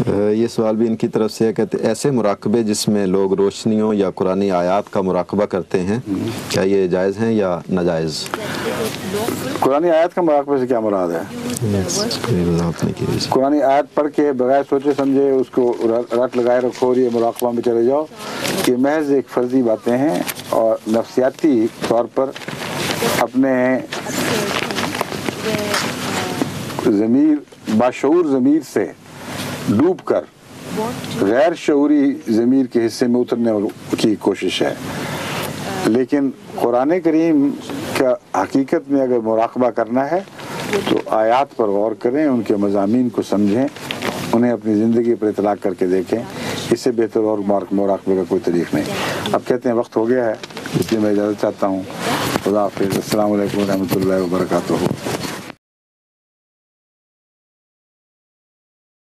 یہ سوال بھی ان کی طرف سے ہے، کہتے ایسے مراقبے جس میں لوگ روشنیوں یا قرآنی آیات کا مراقبہ کرتے ہیں، کیا یہ جائز ہیں یا ناجائز؟ قرآنی آیات کا مراقبے سے کیا مراد ہے؟ قرآنی آیت پڑھ کے بغیر سوچے سمجھے اس کو رٹ لگائے رکھو اور یہ مراقبہ میں چلے جاؤ، یہ محض ایک فرضی باتیں ہیں، اور نفسیاتی طور پر اپنے ضمیر، باشعور ضمیر سے ڈوب کر غیر شعوری ضمیر کے حصے میں اترنے کی کوشش ہے۔ لیکن قرآن کریم کا حقیقت میں اگر مراقبہ کرنا ہے تو آیات پر غور کریں، ان کے مضامین کو سمجھیں، انہیں اپنی زندگی پر اطلاق کر کے دیکھیں، اس سے بہتر اور مراقبے کا کوئی طریق نہیں۔ اب کہتے ہیں وقت ہو گیا ہے، اس لیے میں اجازت چاہتا ہوں۔ خدا حافظ، السلام علیکم ورحمۃ اللہ وبرکاتہ۔